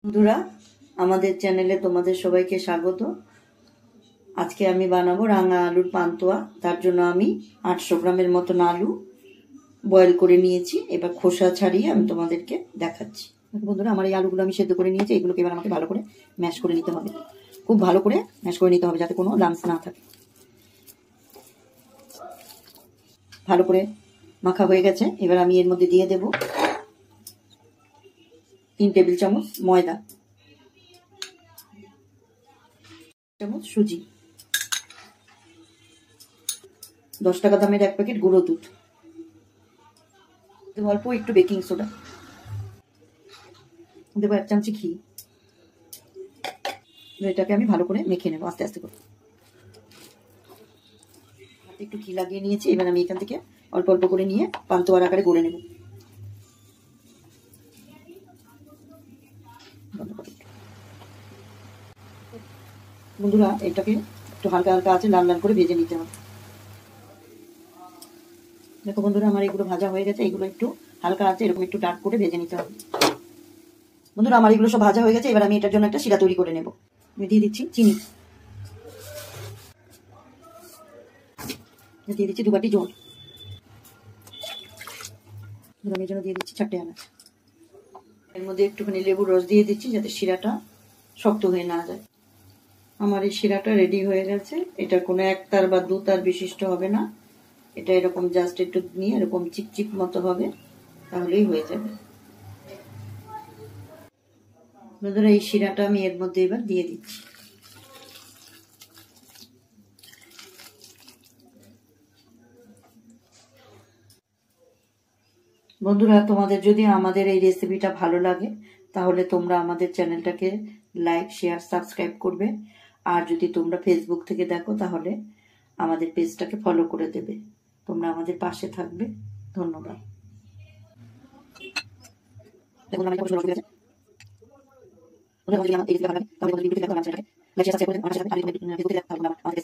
বন্ধুরা, আমাদের চ্যানেলে তোমাদের সবাইকে স্বাগত। আজকে আমি বানাবো রাঙা আলুর পান্তুয়া। তার জন্য আমি 800 গ্রামের মতন আলু বয়েল করে নিয়েছি। এবার খোসা ছাড়িয়ে আমি তোমাদেরকে দেখাচ্ছি। বন্ধুরা, আমার এই আলুগুলো আমি সেদ্ধ করে নিয়েছি। এগুলোকে এবার আমাকে ভালো করে ম্যাশ করে নিতে হবে, খুব ভালো করে ম্যাশ করে নিতে হবে যাতে কোনো লাম্পস না থাকে। ভালো করে মাখা হয়ে গেছে। এবার আমি এর মধ্যে দিয়ে দেব 3 টেবিল চামচ ময়দা, চামচ সুজি, 10 টাকা দামের 1 প্যাকেট গুঁড়ো দুধ, দেবো অল্প একটু বেকিং সোডা, দেবো 1 চামচি ঘি। এটাকে আমি ভালো করে মেখে নেবো আস্তে আস্তে করে। হাতে একটু ঘি লাগিয়ে নিয়েছি। এবার আমি এখান থেকে অল্প অল্প করে নিয়ে পান্তুয়ার আকারে গড়ে নেব। বন্ধুরা, এটাকে একটু হালকা হালকা আছে লাল লাল করে ভেজে নিতে হবে। দেখো বন্ধুরা, আমার এগুলো ভাজা হয়ে গেছে। এগুলো একটু হালকা আছে এরকম একটু ডার্ক করে ভেজে নিতে হবে। বন্ধুরা, আমার এগুলো সব ভাজা হয়ে গেছে। এবার আমি এটার জন্য একটা শিরা তৈরি করে নেব। আমি দিয়ে দিচ্ছি চিনি, দিয়ে দিচ্ছি 2 বাটি জল, আমি এর জন্য দিয়ে দিচ্ছি 4টে এলাচ। এর মধ্যে একটুখানি লেবুর রস দিয়ে দিচ্ছি যাতে শিরাটা শক্ত হয়ে না যায়। আমার এই শিরাটা রেডি হয়ে গেছে। এটা কোনো 1 তার বা 2 তার বিশিষ্ট হবে না। এটা এরকম জাস্ট একটু নিয়ে এরকম চিপচিপ মতো হবে, তাহলেই হয়ে যাবে। বন্ধুরা, এই শিরাটা আমি এর মধ্যে এবার দিয়ে দিচ্ছি। বন্ধুরা, তোমাদের যদি আমাদের এই রেসিপিটা ভালো লাগে তাহলে তোমরা আমাদের চ্যানেলটাকে লাইক, শেয়ার, সাবস্ক্রাইব করবে। আর যদি তোমরা ফেসবুক থেকে দেখো তাহলে আমাদের পেজটাকে ফলো করে দেবে। তোমরা আমাদের পাশে থাকবে। ধন্যবাদ। দেখুন, আমার পছন্দ হয়ে গেছে। বন্ধুরা, যদি আমার এই রেসিপি ভালো লাগে তাহলে ভিডিওটি দেখো, আমার চ্যানেলটাকে লাইক, শেয়ার, সাবস্ক্রাইব করে আমার সাথে থাকবে। আর যদি ফেসবুকে দেখো তাহলে আমাদের